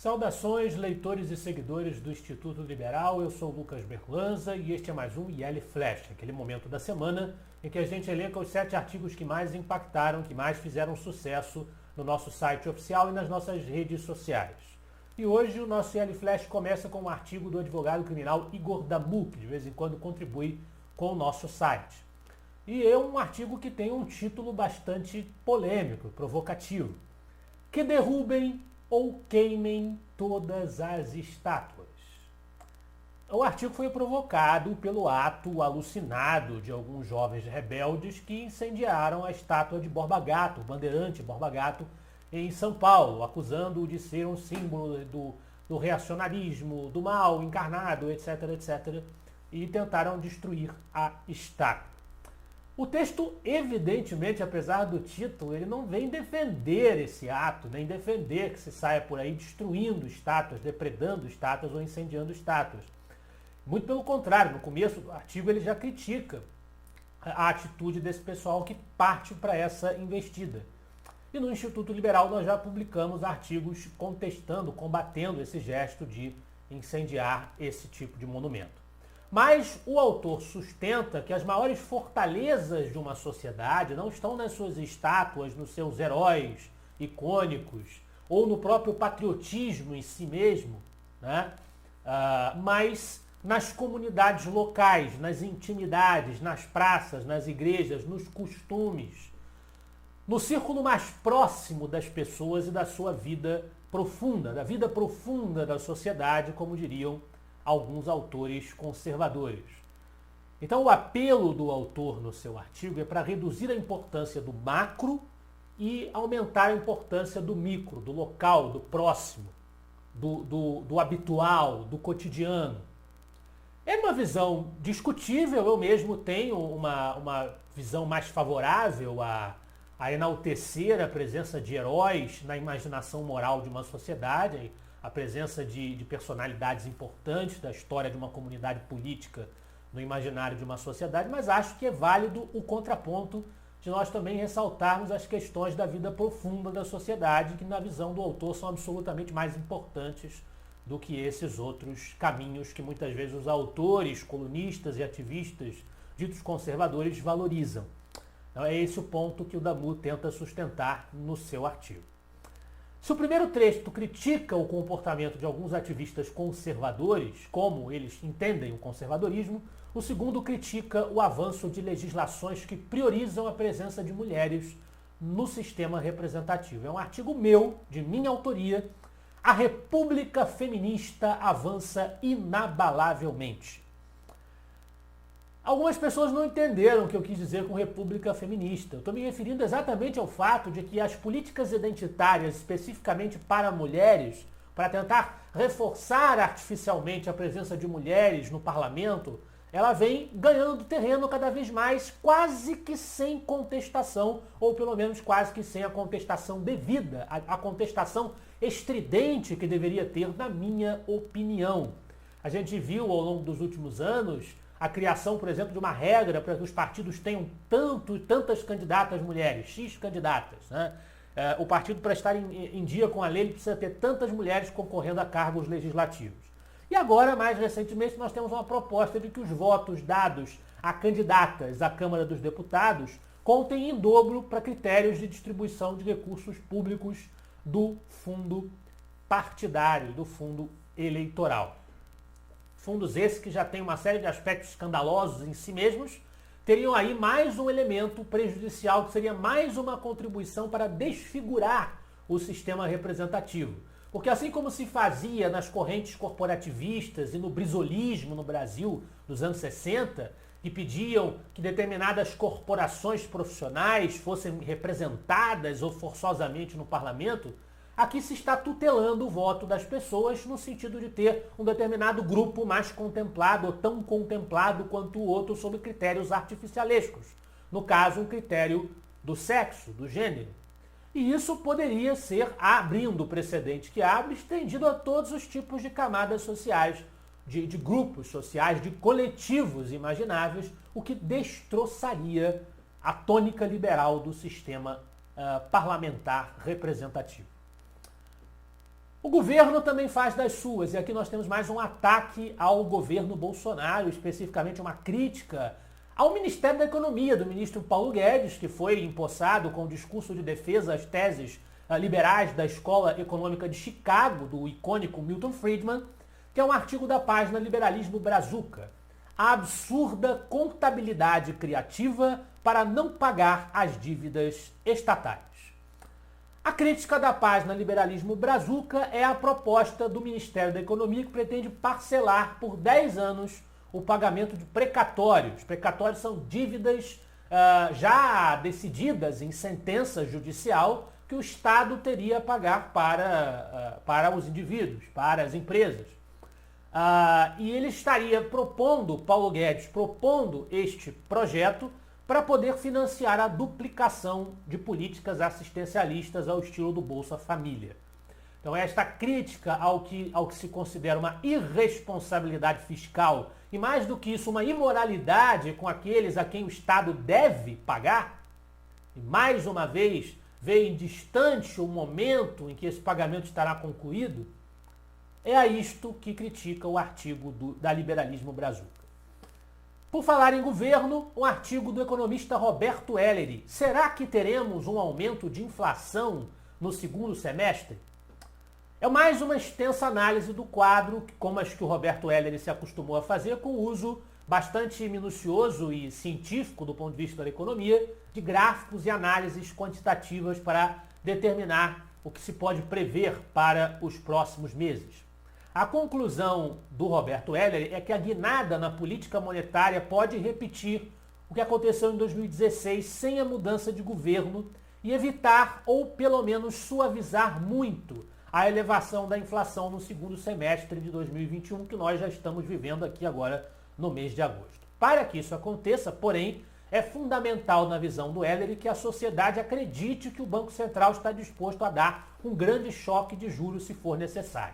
Saudações, leitores e seguidores do Instituto Liberal. Eu sou Lucas Berlanza e este é mais um IL Flash, aquele momento da semana em que a gente elenca os 7 artigos que mais impactaram, que mais fizeram sucesso no nosso site oficial e nas nossas redes sociais. E hoje o nosso IL Flash começa com um artigo do advogado criminal Igor Damu, que de vez em quando contribui com o nosso site. E é um artigo que tem um título bastante polêmico, provocativo. Que derrubem ou queimem todas as estátuas. O artigo foi provocado pelo ato alucinado de alguns jovens rebeldes que incendiaram a estátua de Borba Gato, o bandeirante Borba Gato, em São Paulo, acusando-o de ser um símbolo do reacionarismo, do mal encarnado, etc, etc, e tentaram destruir a estátua. O texto, evidentemente, apesar do título, ele não vem defender esse ato, nem defender que se saia por aí destruindo estátuas, depredando estátuas ou incendiando estátuas. Muito pelo contrário, no começo do artigo ele já critica a atitude desse pessoal que parte para essa investida. E no Instituto Liberal nós já publicamos artigos contestando, combatendo esse gesto de incendiar esse tipo de monumento. Mas o autor sustenta que as maiores fortalezas de uma sociedade não estão nas suas estátuas, nos seus heróis icônicos, ou no próprio patriotismo em si mesmo, né? Mas nas comunidades locais, nas intimidades, nas praças, nas igrejas, nos costumes, no círculo mais próximo das pessoas e da sua vida profunda, da vida profunda da sociedade, como diriam alguns autores conservadores. Então o apelo do autor no seu artigo é para reduzir a importância do macro e aumentar a importância do micro, do local, do próximo, do habitual, do cotidiano. É uma visão discutível, eu mesmo tenho uma visão mais favorável a enaltecer a presença de heróis na imaginação moral de uma sociedade, a presença de personalidades importantes da história de uma comunidade política no imaginário de uma sociedade, mas acho que é válido o contraponto de nós também ressaltarmos as questões da vida profunda da sociedade, que na visão do autor são absolutamente mais importantes do que esses outros caminhos que muitas vezes os autores, colunistas e ativistas ditos conservadores valorizam. Então é esse o ponto que o Damu tenta sustentar no seu artigo. Se o primeiro texto critica o comportamento de alguns ativistas conservadores, como eles entendem o conservadorismo, o segundo critica o avanço de legislações que priorizam a presença de mulheres no sistema representativo. É um artigo meu, de minha autoria. A República Feminista avança inabalavelmente. Algumas pessoas não entenderam o que eu quis dizer com república feminista. Eu estou me referindo exatamente ao fato de que as políticas identitárias, especificamente para mulheres, para tentar reforçar artificialmente a presença de mulheres no parlamento, ela vem ganhando terreno cada vez mais, quase que sem contestação, ou pelo menos quase que sem a contestação devida, a contestação estridente que deveria ter, na minha opinião. A gente viu ao longo dos últimos anos a criação, por exemplo, de uma regra para que os partidos tenham tantas candidatas mulheres, X candidatas, né? O partido, para estar em dia com a lei, precisa ter tantas mulheres concorrendo a cargos legislativos. E agora, mais recentemente, nós temos uma proposta de que os votos dados a candidatas à Câmara dos Deputados contem em dobro para critérios de distribuição de recursos públicos do fundo partidário, do fundo eleitoral. Fundos esses que já têm uma série de aspectos escandalosos em si mesmos, teriam aí mais um elemento prejudicial, que seria mais uma contribuição para desfigurar o sistema representativo. Porque assim como se fazia nas correntes corporativistas e no brizolismo no Brasil dos anos 60, que pediam que determinadas corporações profissionais fossem representadas ou forçosamente no parlamento, aqui se está tutelando o voto das pessoas no sentido de ter um determinado grupo mais contemplado ou tão contemplado quanto o outro sob critérios artificialescos. No caso, um critério do sexo, do gênero. E isso poderia ser, abrindo o precedente que abre, estendido a todos os tipos de camadas sociais, de grupos sociais, de coletivos imagináveis, o que destroçaria a tônica liberal do sistema parlamentar representativo. O governo também faz das suas, e aqui nós temos mais um ataque ao governo Bolsonaro, especificamente uma crítica ao Ministério da Economia, do ministro Paulo Guedes, que foi empossado com o discurso de defesa às teses liberais da Escola Econômica de Chicago, do icônico Milton Friedman, que é um artigo da página Liberalismo Brazuca. A absurda contabilidade criativa para não pagar as dívidas estatais. A crítica da página Liberalismo Brazuca é a proposta do Ministério da Economia que pretende parcelar por 10 anos o pagamento de precatórios. Precatórios são dívidas já decididas em sentença judicial que o Estado teria a pagar para os indivíduos, para as empresas. E ele estaria propondo, Paulo Guedes propondo este projeto para poder financiar a duplicação de políticas assistencialistas ao estilo do Bolsa Família. Então esta crítica ao que se considera uma irresponsabilidade fiscal e mais do que isso, uma imoralidade com aqueles a quem o Estado deve pagar, e mais uma vez vê distante o momento em que esse pagamento estará concluído, é a isto que critica o artigo da Liberalismo Brazuca. Por falar em governo, um artigo do economista Roberto Ellery. Será que teremos um aumento de inflação no segundo semestre? É mais uma extensa análise do quadro, como as que o Roberto Ellery se acostumou a fazer, com o uso bastante minucioso e científico do ponto de vista da economia, de gráficos e análises quantitativas para determinar o que se pode prever para os próximos meses. A conclusão do Roberto Ellery é que a guinada na política monetária pode repetir o que aconteceu em 2016 sem a mudança de governo e evitar ou pelo menos suavizar muito a elevação da inflação no segundo semestre de 2021 que nós já estamos vivendo aqui agora no mês de agosto. Para que isso aconteça, porém, é fundamental na visão do Ellery que a sociedade acredite que o Banco Central está disposto a dar um grande choque de juros se for necessário.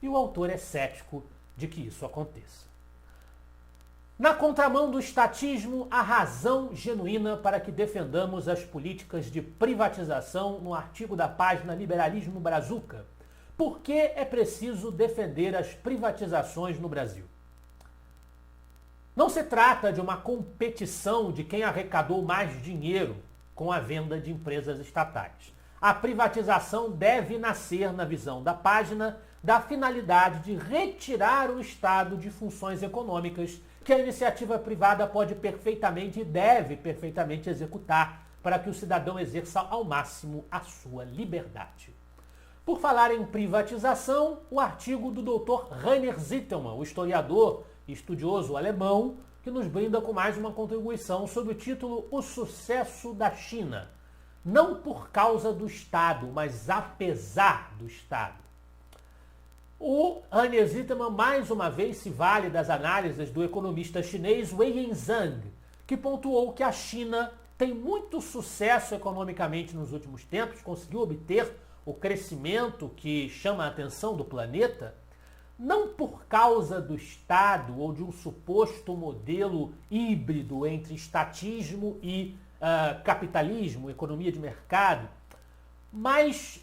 E o autor é cético de que isso aconteça. Na contramão do estatismo, a razão genuína para que defendamos as políticas de privatização no artigo da página Liberalismo Brazuca. Por que é preciso defender as privatizações no Brasil? Não se trata de uma competição de quem arrecadou mais dinheiro com a venda de empresas estatais. A privatização deve nascer, na visão da página, da finalidade de retirar o Estado de funções econômicas que a iniciativa privada pode perfeitamente e deve perfeitamente executar para que o cidadão exerça ao máximo a sua liberdade. Por falar em privatização, o artigo do Dr. Rainer Zitelmann, o historiador e estudioso alemão, que nos brinda com mais uma contribuição sob o título O Sucesso da China. Não por causa do Estado, mas apesar do Estado. O Rainer Zitelmann, mais uma vez, se vale das análises do economista chinês Wei Zhang, que pontuou que a China tem muito sucesso economicamente nos últimos tempos, conseguiu obter o crescimento que chama a atenção do planeta, não por causa do Estado ou de um suposto modelo híbrido entre estatismo e capitalismo, economia de mercado, mas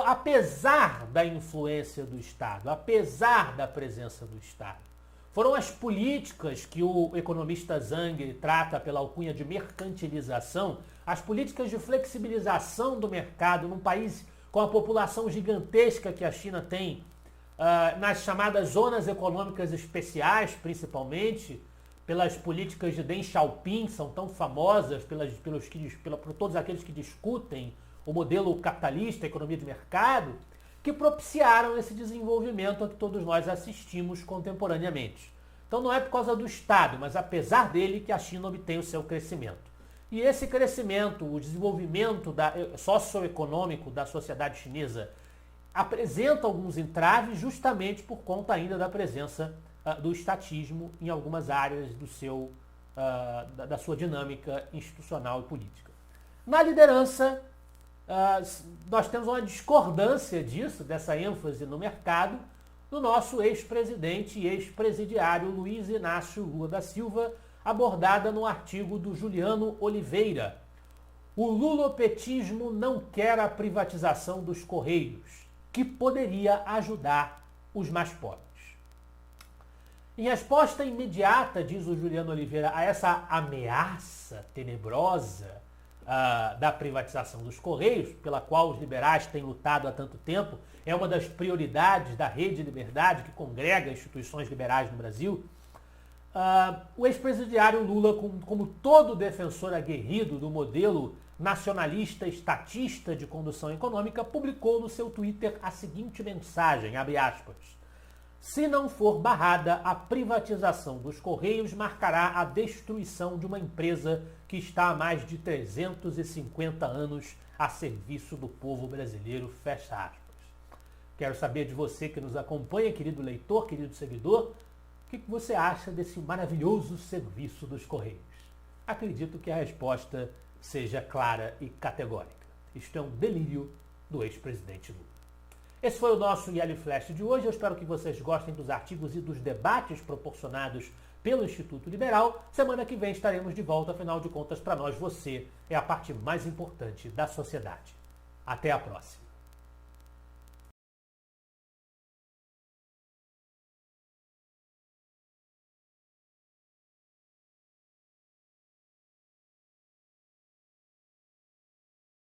apesar da influência do Estado, apesar da presença do Estado. Foram as políticas que o economista Zhang trata pela alcunha de mercantilização, as políticas de flexibilização do mercado num país com a população gigantesca que a China tem, nas chamadas zonas econômicas especiais, principalmente, pelas políticas de Deng Xiaoping, são tão famosas por todos aqueles que discutem o modelo capitalista, a economia de mercado, que propiciaram esse desenvolvimento a que todos nós assistimos contemporaneamente. Então não é por causa do Estado, mas apesar dele que a China obtém o seu crescimento. E esse crescimento, o desenvolvimento socioeconômico da sociedade chinesa, apresenta alguns entraves justamente por conta ainda da presença do estatismo em algumas áreas da sua dinâmica institucional e política. Na liderança, nós temos uma discordância disso, dessa ênfase no mercado, do nosso ex-presidente e ex-presidiário Luiz Inácio Lula da Silva, abordada no artigo do Juliano Oliveira. O lulopetismo não quer a privatização dos Correios. que poderia ajudar os mais pobres. Em resposta imediata, diz o Juliano Oliveira, a essa ameaça tenebrosa da privatização dos Correios, pela qual os liberais têm lutado há tanto tempo, é uma das prioridades da Rede Liberdade, que congrega instituições liberais no Brasil, o ex-presidiário Lula, como todo defensor aguerrido do modelo nacionalista estatista de condução econômica, publicou no seu Twitter a seguinte mensagem, abre aspas: "Se não for barrada, a privatização dos Correios marcará a destruição de uma empresa que está há mais de 350 anos a serviço do povo brasileiro", fecha aspas. Quero saber de você que nos acompanha, querido leitor, querido seguidor, o que você acha desse maravilhoso serviço dos Correios? Acredito que a resposta seja clara e categórica. Isto é um delírio do ex-presidente Lula. Esse foi o nosso IL Flash de hoje. Eu espero que vocês gostem dos artigos e dos debates proporcionados pelo Instituto Liberal. Semana que vem estaremos de volta, afinal de contas, para nós você é a parte mais importante da sociedade. Até a próxima.